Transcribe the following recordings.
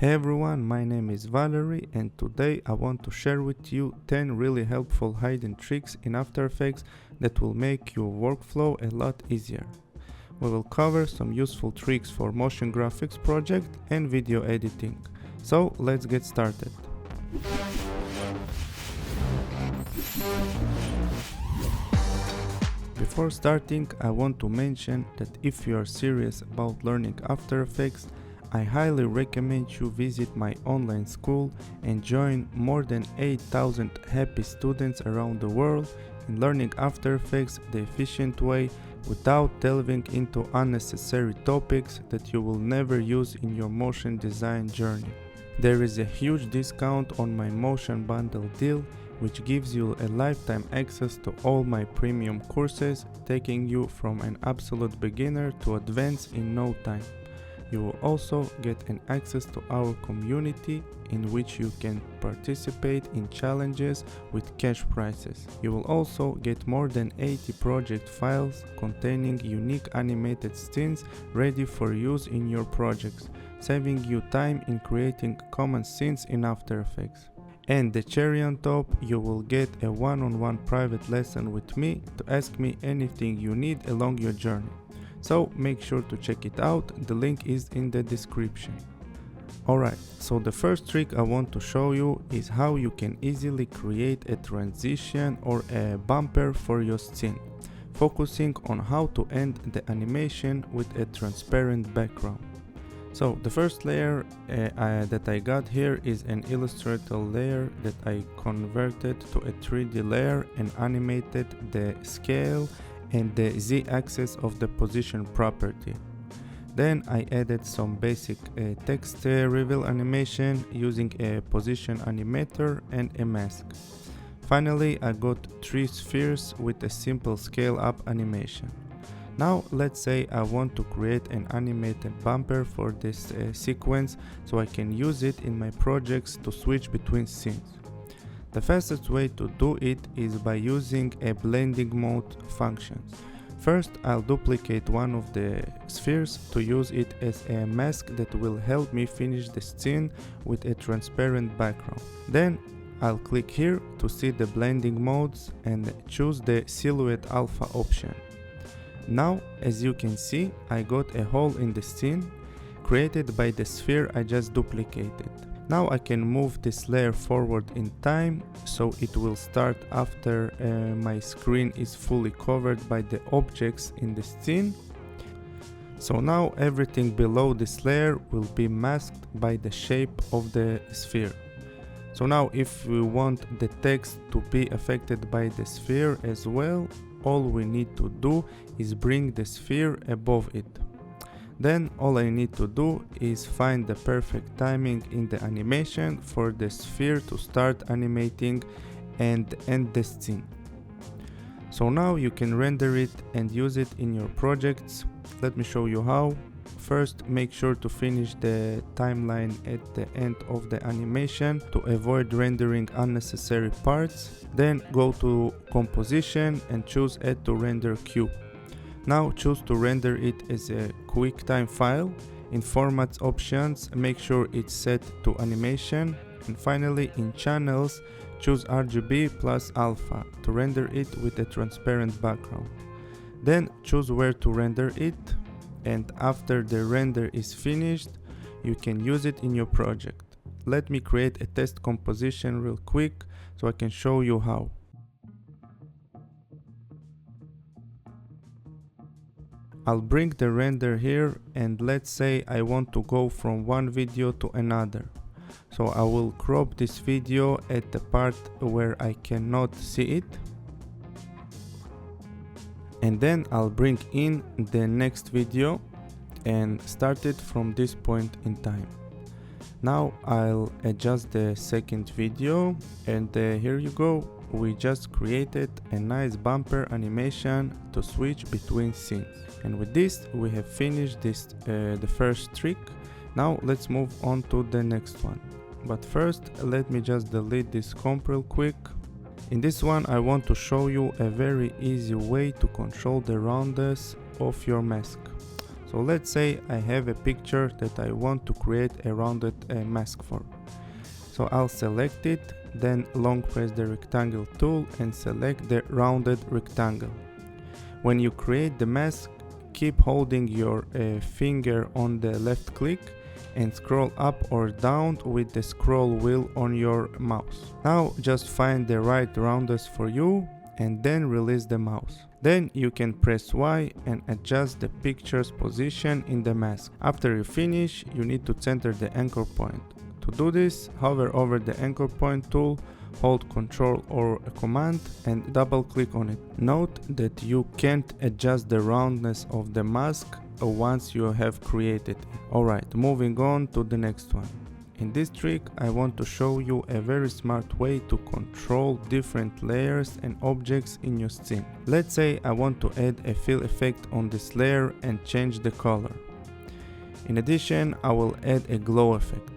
Hey everyone, my name is Valeri and today I want to share with you 10 really helpful hidden tricks in After Effects that will make your workflow a lot easier. We will cover some useful tricks for motion graphics project and video editing. So let's get started. Before starting, I want to mention that if you are serious about learning After Effects, I highly recommend you visit my online school and join more than 8,000 happy students around the world in learning After Effects the efficient way without delving into unnecessary topics that you will never use in your motion design journey. There is a huge discount on my motion bundle deal, which gives you a lifetime access to all my premium courses, taking you from an absolute beginner to advanced in no time. You will also get an access to our community in which you can participate in challenges with cash prizes. You will also get more than 80 project files containing unique animated scenes ready for use in your projects, saving you time in creating common scenes in After Effects. And the cherry on top, you will get a one-on-one private lesson with me to ask me anything you need along your journey. So make sure to check it out, the link is in the description. Alright, so the first trick I want to show you is how you can easily create a transition or a bumper for your scene, focusing on how to end the animation with a transparent background. So the first layer that I got here is an Illustrator layer that I converted to a 3D layer and animated the scale and the Z-axis of the position property. Then I added some basic text reveal animation using a position animator and a mask. Finally, I got 3 spheres with a simple scale up animation. Now let's say I want to create an animated bumper for this sequence so I can use it in my projects to switch between scenes. The fastest way to do it is by using a blending mode function. First, I'll duplicate one of the spheres to use it as a mask that will help me finish the scene with a transparent background. Then I'll click here to see the blending modes and choose the silhouette alpha option. Now, as you can see, I got a hole in the scene created by the sphere I just duplicated. Now I can move this layer forward in time, so it will start after my screen is fully covered by the objects in the scene. So now everything below this layer will be masked by the shape of the sphere. So now if we want the text to be affected by the sphere as well, all we need to do is bring the sphere above it. Then all I need to do is find the perfect timing in the animation for the sphere to start animating and end the scene. So now you can render it and use it in your projects. Let me show you how. First, make sure to finish the timeline at the end of the animation to avoid rendering unnecessary parts. Then go to composition and choose add to render queue. Now choose to render it as a QuickTime file. In formats options, make sure it's set to animation. And finally, in channels, choose RGB plus alpha to render it with a transparent background. Then choose where to render it. And after the render is finished, you can use it in your project. Let me create a test composition real quick so I can show you how. I'll bring the render here and let's say I want to go from one video to another. So I will crop this video at the part where I cannot see it. And then I'll bring in the next video and start it from this point in time. Now I'll adjust the second video and here you go. We just created a nice bumper animation to switch between scenes. And with this we have finished the first trick. Now let's move on to the next one. But first let me just delete this comp real quick. In this one I want to show you a very easy way to control the roundness of your mask. So let's say I have a picture that I want to create a rounded mask for. So I'll select it, then long press the rectangle tool and select the rounded rectangle. When you create the mask, keep holding your finger on the left click and scroll up or down with the scroll wheel on your mouse. Now just find the right roundness for you and then release the mouse. Then you can press Y and adjust the picture's position in the mask. After you finish, you need to center the anchor point. To do this, hover over the anchor point tool, hold Ctrl or a command and double click on it. Note that you can't adjust the roundness of the mask once you have created it. Alright, moving on to the next one. In this trick, I want to show you a very smart way to control different layers and objects in your scene. Let's say I want to add a fill effect on this layer and change the color. In addition, I will add a glow effect.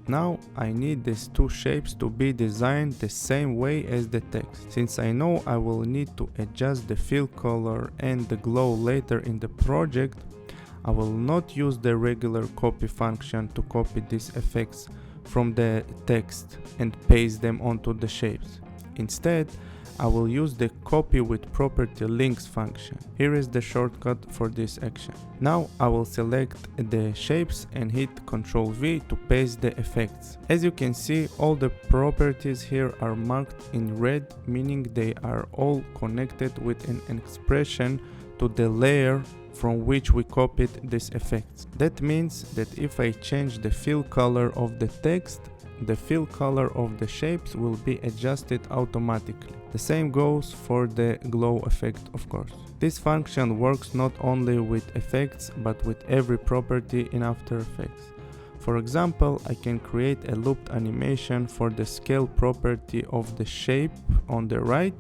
Now I need these two shapes to be designed the same way as the text. Since I know I will need to adjust the fill color and the glow later in the project, I will not use the regular copy function to copy these effects from the text and paste them onto the shapes. Instead, I will use the copy with property links function. Here is the shortcut for this action. Now I will select the shapes and hit Ctrl V to paste the effects. As you can see, all the properties here are marked in red, meaning they are all connected with an expression to the layer from which we copied these effects. That means that if I change the fill color of the text, the fill color of the shapes will be adjusted automatically. The same goes for the glow effect, of course. This function works not only with effects but with every property in After Effects. For example, I can create a looped animation for the scale property of the shape on the right,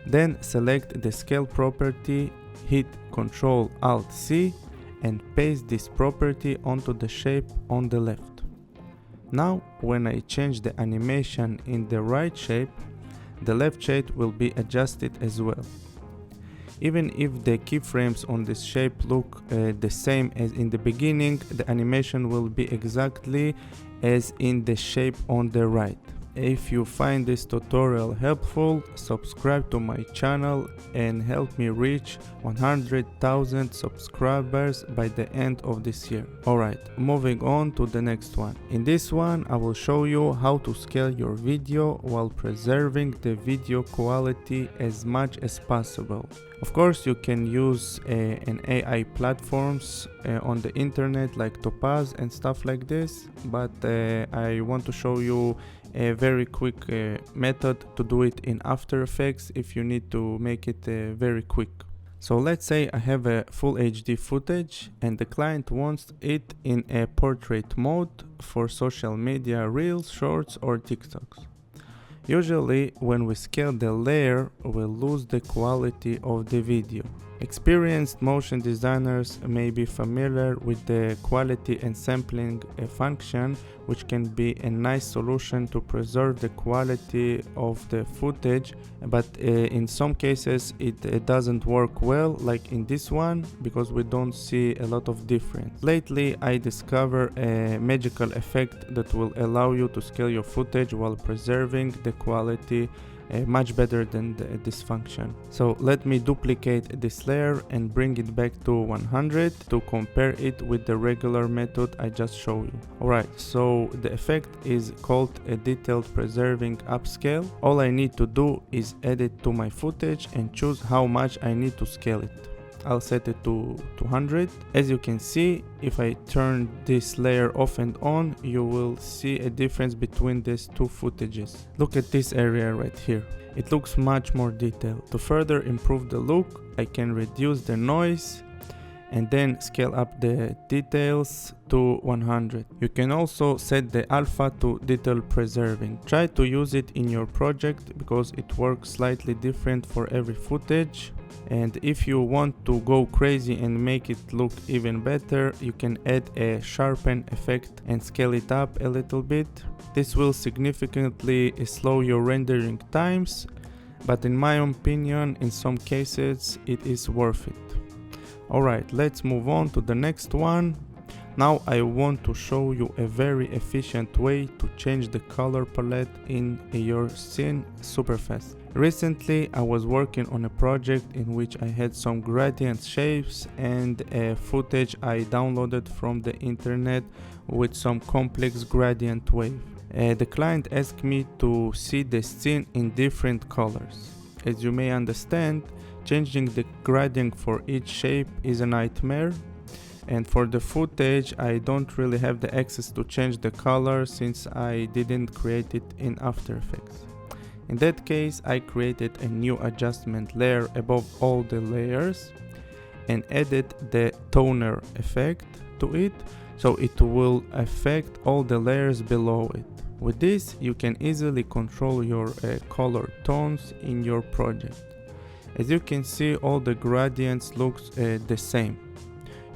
then select the scale property, hit Ctrl-Alt-C and paste this property onto the shape on the left. Now, when I change the animation in the right shape, the left shape will be adjusted as well. Even if the keyframes on this shape look the same as in the beginning, the animation will be exactly as in the shape on the right. If you find this tutorial helpful, subscribe to my channel and help me reach 100,000 subscribers by the end of this year. Alright, moving on to the next one. In this one, I will show you how to scale your video while preserving the video quality as much as possible. Of course, you can use an AI platforms on the internet like Topaz and stuff like this, but I want to show you a very quick method to do it in After Effects if you need to make it very quick. So let's say I have a full HD footage and the client wants it in a portrait mode for social media, reels, shorts or TikToks. Usually when we scale the layer, we'll lose the quality of the video. Experienced motion designers may be familiar with the quality and sampling function, which can be a nice solution to preserve the quality of the footage, but in some cases it doesn't work well, like in this one, because we don't see a lot of difference. Lately I discovered a magical effect that will allow you to scale your footage while preserving the quality much better than this function. So let me duplicate this layer and bring it back to 100 to compare it with the regular method I just showed you. Alright, so the effect is called a detailed preserving upscale. All I need to do is add it to my footage and choose how much I need to scale it. I'll set it to 200. As you can see, if I turn this layer off and on, you will see a difference between these two footages. Look at this area right here. It looks much more detailed. To further improve the look, I can reduce the noise and then scale up the details to 100. You can also set the alpha to detail preserving. Try to use it in your project because it works slightly different for every footage. And if you want to go crazy and make it look even better, you can add a sharpen effect and scale it up a little bit. This will significantly slow your rendering times, but in my opinion, in some cases, it is worth it. Alright, let's move on to the next one. Now I want to show you a very efficient way to change the color palette in your scene super fast. Recently I was working on a project in which I had some gradient shapes and footage I downloaded from the internet with some complex gradient wave. The client asked me to see the scene in different colors. As you may understand, changing the gradient for each shape is a nightmare. And for the footage, I don't really have the access to change the color since I didn't create it in After Effects. In that case, I created a new adjustment layer above all the layers and added the toner effect to it, so it will affect all the layers below it. With this, you can easily control your color tones in your project. As you can see, all the gradients look the same.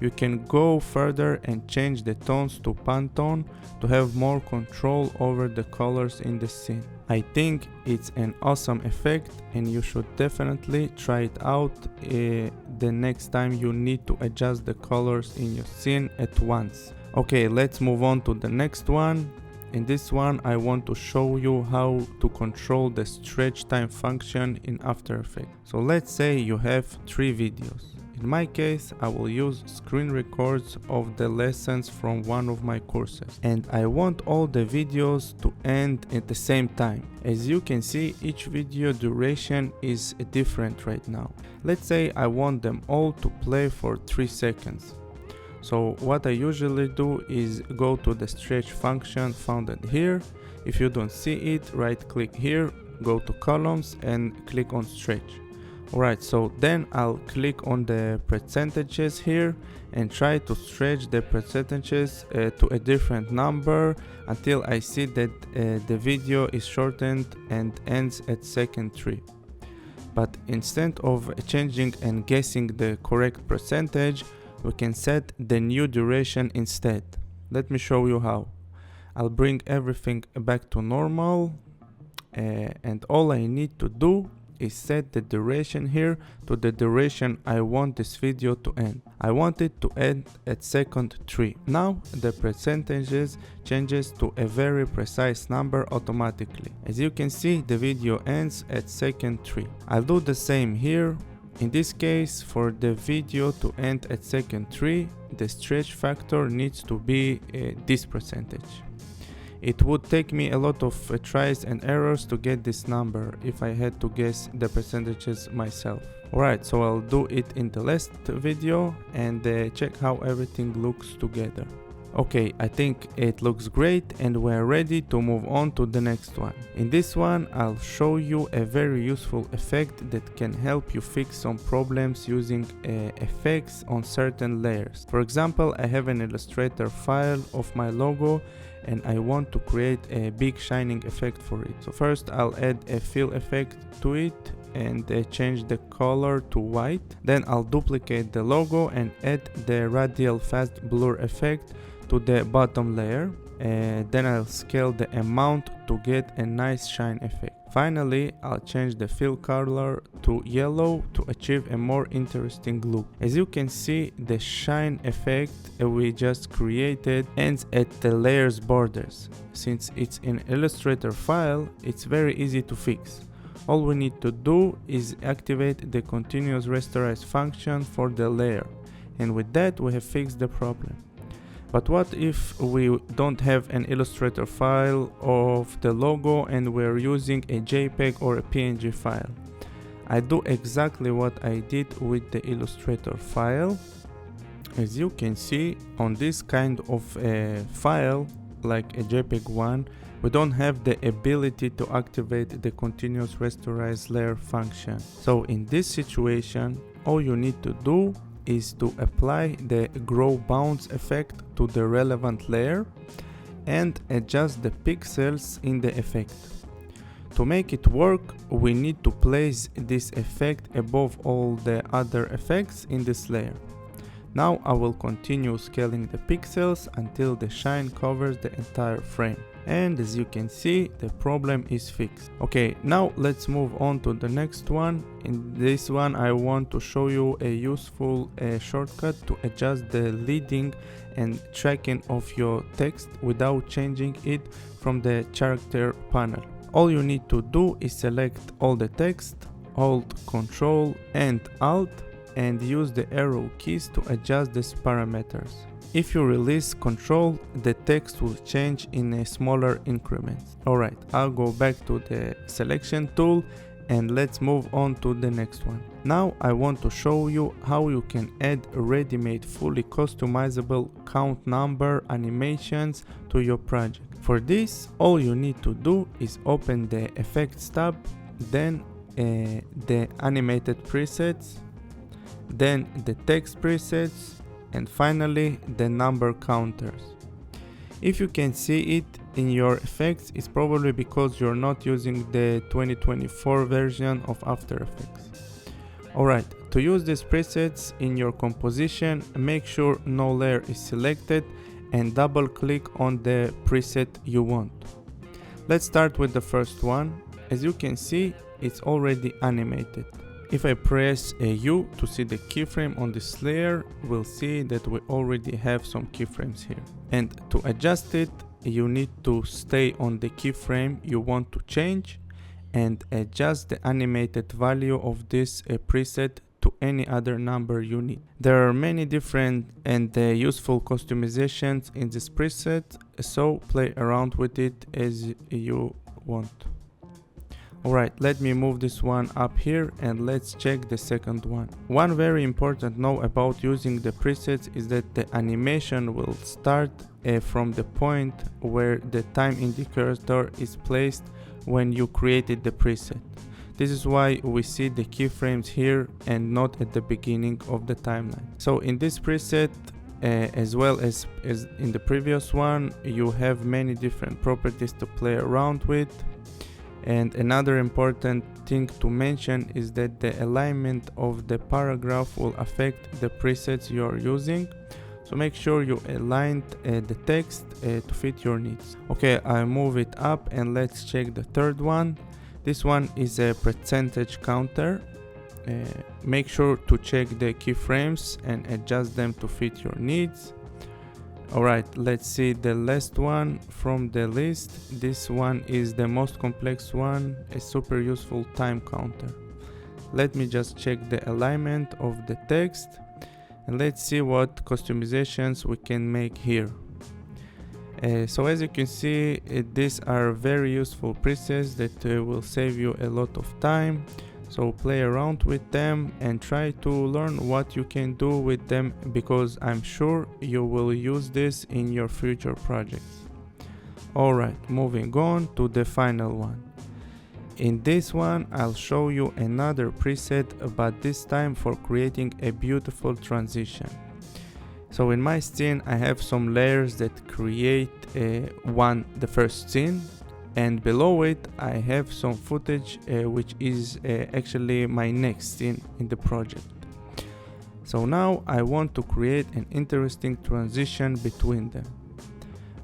You can go further and change the tones to Pantone to have more control over the colors in the scene. I think it's an awesome effect and you should definitely try it out the next time you need to adjust the colors in your scene at once. Okay, let's move on to the next one. In this one, I want to show you how to control the stretch time function in After Effects. So let's say you have 3 videos. In my case, I will use screen records of the lessons from one of my courses. And I want all the videos to end at the same time. As you can see, each video duration is different right now. Let's say I want them all to play for 3 seconds. So what I usually do is go to the stretch function found here. If you don't see it, right click here, go to columns and click on stretch. Alright, so then I'll click on the percentages here and try to stretch the percentages to a different number until I see that the video is shortened and ends at second 3. But instead of changing and guessing the correct percentage, we can set the new duration instead. Let me show you how. I'll bring everything back to normal and all I need to do is set the duration here to the duration I want this video to end. I want it to end at second 3. Now the percentages changes to a very precise number automatically. As you can see, the video ends at second 3. I'll do the same here. In this case, for the video to end at second 3, the stretch factor needs to be this percentage. It would take me a lot of tries and errors to get this number if I had to guess the percentages myself. Alright, so I'll do it in the last video and check how everything looks together. Okay, I think it looks great and we're ready to move on to the next one. In this one, I'll show you a very useful effect that can help you fix some problems using effects on certain layers. For example, I have an Illustrator file of my logo and I want to create a big shining effect for it. So first I'll add a fill effect to it and change the color to white. Then I'll duplicate the logo and add the radial fast blur effect to the bottom layer. Then I'll scale the amount to get a nice shine effect. Finally, I'll change the fill color to yellow to achieve a more interesting look. As you can see, the shine effect we just created ends at the layer's borders. Since it's an Illustrator file, it's very easy to fix. All we need to do is activate the continuous rasterize function for the layer. And with that, we have fixed the problem. But what if we don't have an Illustrator file of the logo and we're using a JPEG or a PNG file? I do exactly what I did with the Illustrator file. As you can see, on this kind of a file, like a JPEG one, we don't have the ability to activate the continuous rasterize layer function. So in this situation, all you need to do is to apply the grow bounds effect to the relevant layer and adjust the pixels in the effect. To make it work, we need to place this effect above all the other effects in this layer. Now I will continue scaling the pixels until the shine covers the entire frame. And as you can see, the problem is fixed. Okay, now let's move on to the next one. In this one I want to show you a useful shortcut to adjust the leading and tracking of your text without changing it from the character panel. All you need to do is select all the text, hold Ctrl and Alt, and use the arrow keys to adjust these parameters. If you release Ctrl, the text will change in a smaller increments. Alright, I'll go back to the selection tool and let's move on to the next one. Now I want to show you how you can add ready-made fully customizable count number animations to your project. For this, all you need to do is open the Effects tab, then the animated presets, then the text presets, and finally the number counters. If you can see it in your effects, it's probably because you're not using the 2024 version of After Effects. Alright, to use these presets in your composition, make sure no layer is selected and double click on the preset you want. Let's start with the first one. As you can see, it's already animated. If I press a U to see the keyframe on this layer, we'll see that we already have some keyframes here. And to adjust it, you need to stay on the keyframe you want to change and adjust the animated value of this preset to any other number you need. There are many different and useful customizations in this preset, so play around with it as you want. Alright, let me move this one up here and let's check the second one. One very important note about using the presets is that the animation will start from the point where the time indicator is placed when you created the preset. This is why we see the keyframes here and not at the beginning of the timeline. So in this preset, as well as in the previous one, you have many different properties to play around with. And another important thing to mention is that the alignment of the paragraph will affect the presets you are using. So make sure you aligned the text to fit your needs. Okay, I move it up and let's check the third one. This one is a percentage counter. Make sure to check the keyframes and adjust them to fit your needs. Alright, let's see the last one from the list. This one is the most complex one, a super useful time counter. Let me just check the alignment of the text and let's see what customizations we can make here. So as you can see, these are very useful presets that will save you a lot of time. So play around with them and try to learn what you can do with them, because I'm sure you will use this in your future projects. Alright, moving on to the final one. In this one, I'll show you another preset, but this time for creating a beautiful transition. So in my scene, I have some layers that create the first scene. And below it I have some footage which is actually my next scene in the project. So now I want to create an interesting transition between them.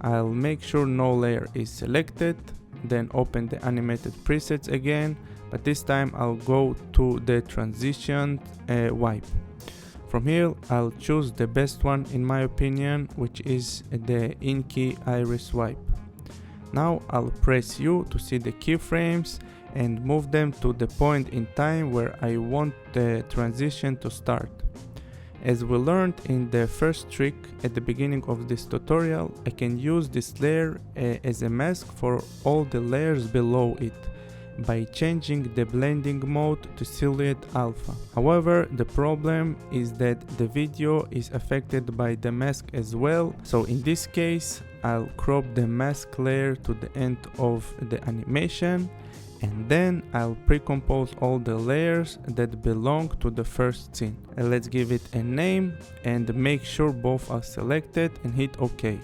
I'll make sure no layer is selected, then open the animated presets again, but this time I'll go to the transition wipe. From here I'll choose the best one in my opinion, which is the inky iris wipe. Now I'll press U to see the keyframes and move them to the point in time where I want the transition to start. As we learned in the first trick at the beginning of this tutorial, I can use this layer as a mask for all the layers below it by changing the blending mode to silhouette alpha. However, the problem is that the video is affected by the mask as well, so in this case I'll crop the mask layer to the end of the animation, and then I'll pre-compose all the layers that belong to the first scene. And let's give it a name and make sure both are selected and hit OK.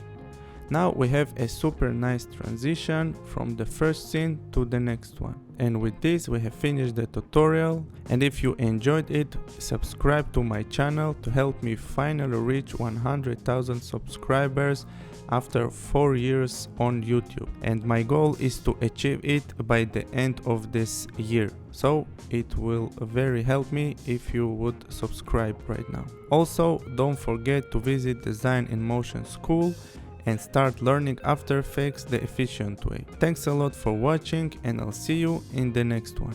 Now we have a super nice transition from the first scene to the next one. And with this we have finished the tutorial, and if you enjoyed it, subscribe to my channel to help me finally reach 100,000 subscribers after 4 years on YouTube, and my goal is to achieve it by the end of this year, so it will very help me if you would subscribe right now. Also, don't forget to visit Design in Motion School and start learning After Effects the efficient way. Thanks a lot for watching, and I'll see you in the next one.